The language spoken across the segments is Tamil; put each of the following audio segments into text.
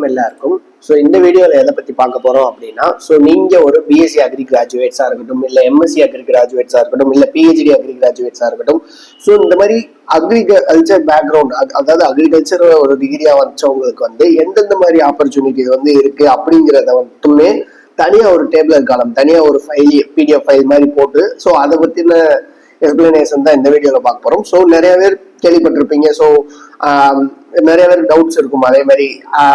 எல்லாருக்கும். ஸோ இந்த வீடியோவில் எதை பற்றி பார்க்க போகிறோம் அப்படின்னா, ஸோ நீங்கள் ஒரு பிஎஸ்சி அக்ரி கிராஜுவேட்ஸாக இருக்கட்டும், இல்லை எம்எஸ்சி அக்ரி கிராஜுவேட்ஸாக இருக்கட்டும், இல்லை பிஹெச்டி அக்ரி கிராஜுவேட்ஸாக இருக்கட்டும், ஸோ இந்த மாதிரி அக்ரிகல்ச்சர் பேக்ரவுண்ட், அதாவது அக்ரிகல்ச்சர் ஒரு டிகிரியாக வச்சவங்களுக்கு வந்து எந்தெந்த மாதிரி ஆப்பர்ச்சுனிட்டி வந்து இருக்குது அப்படிங்கிறத மட்டுமே தனியாக ஒரு டேபிளர் காலம், தனியாக ஒரு பிடிஎஃப் ஃபைல் மாதிரி போட்டு, ஸோ அதை பற்றின எக்ஸ்பிளனேஷன் தான் இந்த வீடியோவில் பார்க்க போகிறோம். ஸோ நிறைய பேர் கேள்விப்பட்டிருப்பீங்க. ஸோ நிறைய பேர் டவுட்ஸ் இருக்கும். அதே மாதிரி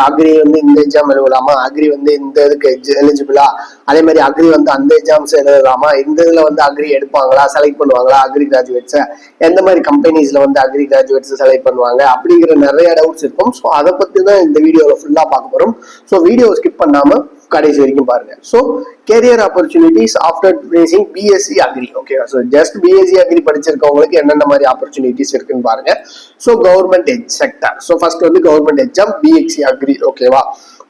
அக்ரி வந்து இந்த எக்ஸாம் எழுதலாமா, அக்ரி வந்து இந்த இதுக்கு எலிஜிபிளா, அதே மாதிரி அக்ரி வந்து அந்த எக்ஸாம்ஸ் எழுதலாமா, இந்த இதில் வந்து அக்ரி எடுப்பாங்களா, செலக்ட் பண்ணுவாங்களா அக்ரி கிராஜுவேட்ஸை, எந்த மாதிரி கம்பெனிஸ்ல வந்து அக்ரி கிராஜுவேட்ஸை செலக்ட் பண்ணுவாங்க அப்படிங்கிற நிறைய டவுட்ஸ் இருக்கும். ஸோ அதை பற்றி தான் இந்த வீடியோவில் ஃபுல்லாக பார்க்க போகிறோம். ஸோ வீடியோ ஸ்கிப் பண்ணாமல் கடைசி வரைக்கும் பாருங்க. So career opportunities after finishing BSc agri. ஓகேவா? ஸோ ஜஸ்ட் பிஎஸ்சி அக்ரி படிச்சிருக்கவங்களுக்கு என்னென்ன மாதிரி ஆப்பர்ச்சுனிட்டிஸ் இருக்குன்னு பாருங்க. So government sector. So first வந்து கவர்மெண்ட் எக்ஸாம் பிஎஸ்சி அக்ரி. ஓகேவா?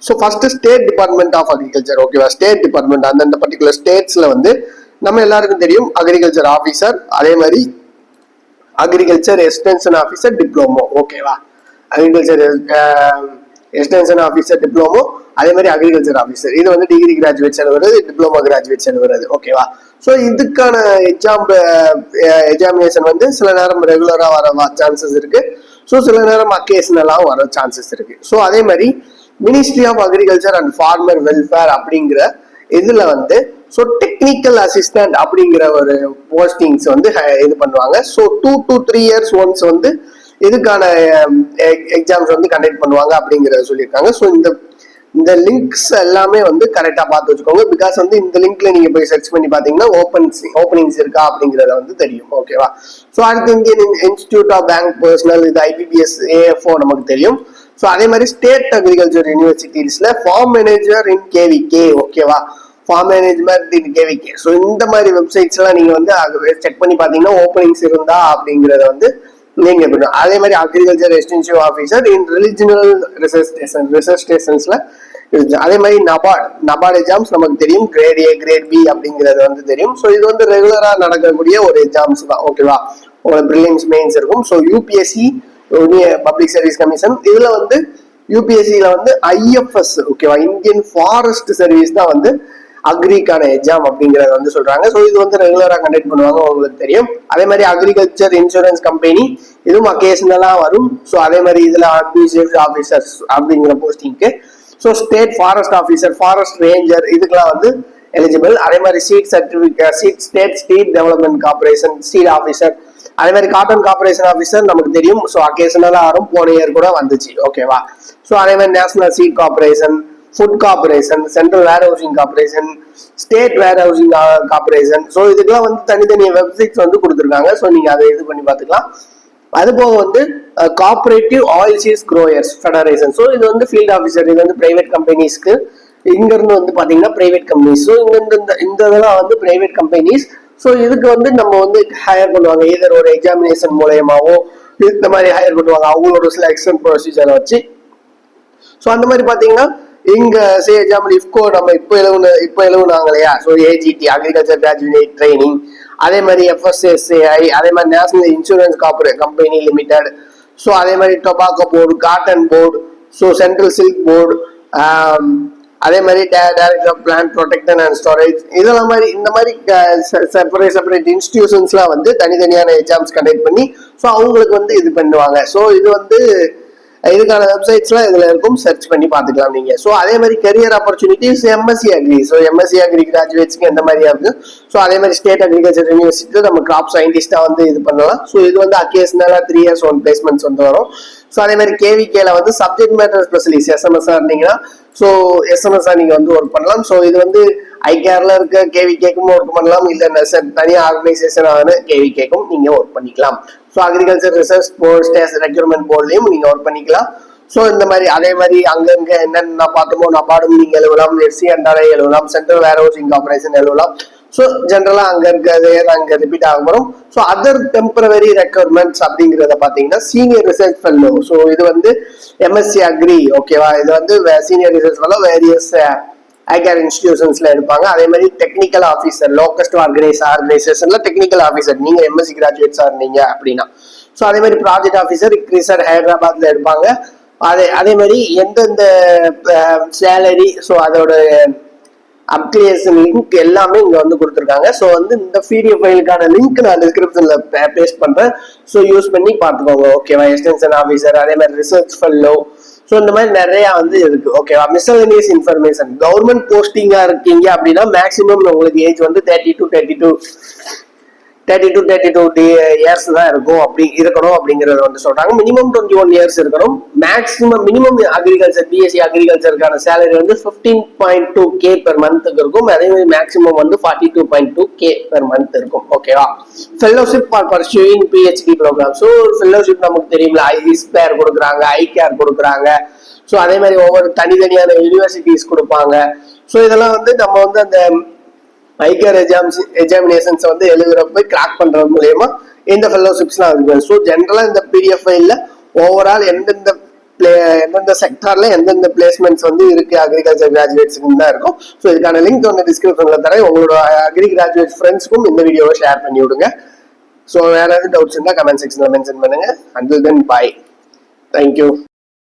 So first state department of agriculture. ஓகேவா? ஸ்டேட் டிபார்ட்மெண்ட் அந்தந்த பர்டிகுலர் ஸ்டேட்ஸ்ல வந்து நம்ம எல்லாருக்கும் தெரியும் அக்ரிகல்ச்சர் ஆஃபீஸர், அதே மாதிரி அக்ரிகல்ச்சர் எக்ஸ்டென்ஷன் ஆஃபீஸர் டிப்ளமோ. ஓகேவா? அக்ரிகல்ச்சர் எக்ஸ்டென்ஷன் ஆஃபீஸர் டிப்ளமோ, அதே மாதிரி அக்ரிகல்ச்சர் ஆஃபீஸர். இது வந்து டிகிரி கிராஜுவேட்ஸ் வருது, டிப்ளமோ கிராஜுவேட்ஸ் வருது. ஓகேவா? ஸோ இதுக்கான எக்ஸாமினேஷன் வந்து சில நேரம் ரெகுலரா வர சான்சஸ் இருக்கு. ஸோ சில நேரம் அக்கேஷனலாகவும் வர சான்சஸ் இருக்கு. ஸோ அதே மாதிரி ministry of agriculture and farmer welfare அப்படிங்கிற இதுல வந்து ஸோ டெக்னிக்கல் அசிஸ்டன்ட் அப்படிங்கிற ஒரு போஸ்டிங்ஸ் வந்து இது பண்ணுவாங்க. ஸோ 2 to 3 years ஒன்ஸ் வந்து இதுக்கான எக்ஸாம்ஸ் வந்து கண்டக்ட் பண்ணுவாங்க அப்படிங்கிறத சொல்லியிருக்காங்க. ஸோ இந்த லிங்க்ஸ் எல்லாமே வந்து கரெக்டாக பார்த்து வச்சுக்கோங்க. பிகாஸ் வந்து இந்த லிங்க்ல நீங்க போய் சர்ச் பண்ணி பார்த்தீங்கன்னா ஓப்பனிங்ஸ் இருக்கா அப்படிங்கிறத வந்து தெரியும். ஓகேவா? ஸோ அடுத்து Indian Institute of Bank Personnel, இது ஐபிபிஎஸ் ஏஎஃப்ஓ நமக்கு தெரியும். ஸோ அதே மாதிரி ஸ்டேட் அக்ரிகல்ச்சர் யூனிவர்சிட்டிஸ்ல ஃபார்ம் மேனேஜர் இன் கேவிகே. ஓகேவா? Farm management in KVK. So இந்த மாதிரி வெப்சைட்ஸ் எல்லாம் நீங்க வந்து செக் பண்ணி பார்த்தீங்கன்னா ஓப்பனிங்ஸ் இருந்தா அப்படிங்கிறத வந்து நீங்க பண்ணணும். அதே மாதிரி agriculture extensive officer in regional research ஸ்டேஷன்ஸ்ல. அதே மாதிரி நபார்ட் எக்ஸாம்ஸ் நமக்கு தெரியும், கிரேட் ஏ கிரேட் பி அப்படிங்கிறது வந்து தெரியும். ஸோ இது வந்து ரெகுலரா நடக்கக்கூடிய ஒரு எக்ஸாம்ஸ் தான். ஓகேவா? உங்களுக்கு ப்ரிலிம்ஸ் மெயின்ஸ் இருக்கும். So UPSC public service commission, இதுல வந்து யூபிஎஸ்சியில வந்து ஐஎஃப்எஸ், ஓகேவா, இந்தியன் ஃபாரஸ்ட் சர்வீஸ் தான் வந்து அக்ரிக்கான எக்ஸாம் அப்படிங்கறத வந்து சொல்றாங்க. ஸோ இது வந்து ரெகுலரா கண்டக்ட் பண்ணுவாங்க, உங்களுக்கு தெரியும். அதே மாதிரி அக்ரிகல்ச்சர் இன்சூரன்ஸ் கம்பெனி, இதுவும் அக்கேஷனலா வரும். ஸோ அதே மாதிரி இதுல அட்மினிஸ்ட்ரேட்டிவ் ஆஃபீஸர்ஸ் அப்படிங்கிற போஸ்டிங்க்கு. So state forest officer, forest ranger, இதுக்கெல்லாம் வந்து எலிஜிபிள். அதே மாதிரி state development corporation seed officer, அதே மாதிரி காட்டன் கார்பரேஷன் ஆஃபீஸர் நமக்கு தெரியும். ஸோ அக்கேஷனலா வரும், போன இயர் கூட வந்துச்சு. ஓகேவா? ஸோ அதே மாதிரி national seed corporation, food corporation, central warehousing corporation, state warehousing corporation. So இதுக்கெல்லாம் வந்து தனித்தனி வெப்சைட்ஸ் வந்து கொடுத்துருக்காங்க. ஸோ நீங்க அதை இது பண்ணி பார்த்துக்கலாம். அது போக வந்து cooperative oil seeds growers federation. So இது வந்து ஃபீல்ட் ஆஃபீஸர், இது வந்து பிரைவேட் கம்பெனிஸ்க்கு. இங்க இருந்து வந்து பாத்தீங்கன்னா பிரைவேட் கம்பெனிஸ். ஸோ இந்த இதெல்லாம் வந்து பிரைவேட் கம்பெனிஸ். ஸோ இதுக்கு வந்து நம்ம வந்து ஹையர் பண்ணுவாங்க, இதர் ஒரு எக்ஸாமினேஷன் மூலயமாவோ இந்த மாதிரி ஹையர் பண்ணுவாங்க அவங்களோட செலக்ஷன் ப்ரொசீஜரை வச்சு. ஸோ அந்த மாதிரி பாத்தீங்கன்னா இங்க சே எக்ஸாம்பிள் இஃப்கோ நம்ம இப்போ எழுவுனாங்க இல்லையா? So AGT agriculture graduate training, அதே மாதிரி எஃப்எஸ்எஸ்ஏஐ, அதே மாதிரி national insurance company limited, so அதே மாதிரி tobacco board, cotton board, so central silk board, அதே மாதிரி director of plant protection and storage, இதெல்லாம் மாதிரி இந்த மாதிரி செப்பரேட் இன்ஸ்டிடியூஷன்ஸ்லாம் வந்து தனித்தனியான எக்ஸாம்ஸ் கண்டக்ட் பண்ணி ஸோ அவங்களுக்கு வந்து இது பண்ணுவாங்க. ஸோ இது வந்து இதுக்கான வெப்சைட்ஸ்லாம் இதுல இருக்கும், சர்ச் பண்ணி பார்த்துக்கலாம் நீங்க. ஸோ அதே மாதிரி career opportunities MSc agri. So MSc agri கிராஜுவேட்ஸ்க்கு எந்த மாதிரி இருக்கு. ஸோ அதே மாதிரி ஸ்டேட் அக்ரிகல்ச்சர் யூனிவர்சிட்டியில் நம்ம கிராப் சயின்டிஸ்டா வந்து இது பண்ணலாம். ஸோ இது வந்து அக்கேஷனலா 3 years ஒன் பிளேஸ்மெண்ட்ஸ் வந்து வரும். ஸோ அதே மாதிரி கேவிகேல வந்து சப்ஜெக்ட் மேட்டர் ஸ்பெஷலிஸ்ட் எஸ்எம்எஸ்ஆ இருந்தீங்கன்னா ஸோ எஸ்எம்எஸ்ஆ நீங்க வந்து ஒர்க் பண்ணலாம். ஸோ இது வந்து ஐகேர்ல இருக்க கேவிகேக்கும் ஒர்க் பண்ணலாம், இல்ல தனியாக ஆர்கனைசேஷன் ஆன கேவிகேக்கும் நீங்க ஒர்க் பண்ணிக்கலாம். So agriculture research board, state recruitment போர்ட்லயும் நீங்க ஒர்க் பண்ணிக்கலாம். ஸோ இந்த மாதிரி அதே மாதிரி அங்கங்க என்னென்ன பார்த்தோமோ நபார்டும் நீங்க எழுதலாம், எஃப்சிஎன்ஆர்ஐ எழுதலாம், சென்ட்ரல் வேர் ஹவுசிங் கார்பரேஷன் எழுதலாம். ஸோ ஜென்ரலா அங்க இருக்கிறது அங்க ரிப்பீட் ஆக வரும். ஸோ அதர் டெம்பரவரி ரெக்யர்மெண்ட்ஸ் அப்படிங்கிறத பாத்தீங்கன்னா சீனியர் ரிசர்ச் ஃபெல்லோ. ஸோ இது வந்து எம்எஸ்சி அக்ரி. ஓகேவா? இது வந்து senior research fellow various ICAR இன்ஸ்டிடியூஷன்ஸ்ல எடுப்பாங்க. அதே மாதிரி டெக்னிக்கல் ஆஃபீஸர், லோக்கஸ்ட் ஆர்கனைசேஷன்ல டெக்னிக்கல் ஆஃபீஸர், நீங்க எம்எஸ்சி கிராஜுவேட்ஸா இருந்தீங்க அப்படின்னா. ஸோ அதே மாதிரி ப்ராஜெக்ட் ஆஃபீஸர், கிரிசர் ஹைதராபாத்ல எடுப்பாங்க. அதே மாதிரி எந்தெந்த சேலரி, ஸோ அதோட அப்ளிகேஷன் லிங்க் எல்லாமே இங்க வந்து கொடுத்துருக்காங்க. ஸோ வந்து இந்த பிடிஎஃப் ஃபைலுக்கான லிங்க் நான் டிஸ்கிரிப்ஷன்ல பேஸ்ட் பண்றேன். ஸோ யூஸ் பண்ணி பார்த்துக்கோங்க. ஓகேவா? எக்ஸ்டென்ஷன் ஆஃபீஸர், அதே மாதிரி ரிசர்ச் ஃபெல்லோ, ஸோ இந்த மாதிரி நிறைய வந்து இருக்கு. ஓகேவா? மிஸ்சலேனியஸ் இன்ஃபர்மேஷன், கவர்மெண்ட் போஸ்டிங்கா இருக்கீங்க அப்படின்னா மேக்ஸிமம் உங்களுக்கு ஏஜ் வந்து 30 to 32 இயர்ஸ் தான் இருக்கும், அப்படி இருக்கணும் அப்படிங்கறத வந்து சொல்றாங்க. மினிமம் 21 இயர்ஸ் இருக்கணும். மேக்ஸிமம் மினிமம் அக்ரிகல்ச்சர், பிஎஸ்சி அக்ரிகல்ச்சருக்கான சேலரி வந்து 15.2K பெர் மந்த்துக்கு இருக்கும். அதே மாதிரி மேக்ஸிமம் வந்து 42.2K பெர் மந்த் இருக்கும். ஓகேவா? Fellowship for pursuing PhD programme. So fellowship நமக்கு தெரியும்ல, ஐஸ்பேர் கொடுக்குறாங்க, ஐகேர் கொடுக்குறாங்க. ஸோ அதே மாதிரி ஒவ்வொரு தனித்தனியான யூனிவர்சிட்டிஸ் கொடுப்பாங்க. ஸோ இதெல்லாம் வந்து நம்ம வந்து அந்த ஐகேர் எக்ஸாமினேஷன்ஸ் வந்து எழுதுறப்ப கிராக் பண்றது மூலயமா இந்த ஃபெல்லோஷிப்ஸ்லாம் இருக்கு. ஸோ ஜென்ரலா இந்த பிடிஎஃப் ஃபைல்ல ஓவரால் எந்தெந்த செக்டார்ல எந்தெந்த பிளேஸ்மெண்ட்ஸ் வந்து இருக்கு அக்ரிகல்ச்சர் கிராஜுவேட்ஸ்க்கு தான் இருக்கும். ஸோ இதுக்கான லிங்க் வந்து டிஸ்கிரிப்ஷன்ல தரேன். உங்களோட அக்ரி கிராஜுவேட் ஃப்ரெண்ட்ஸ்க்கும் இந்த வீடியோவை ஷேர் பண்ணி விடுங்க. ஸோ வேற ஏதாவது டவுட்ஸ் இருந்தால் கமெண்ட் செக்ஷன்ல மென்ஷன் பண்ணுங்க. Until then bye. தேங்க்யூ.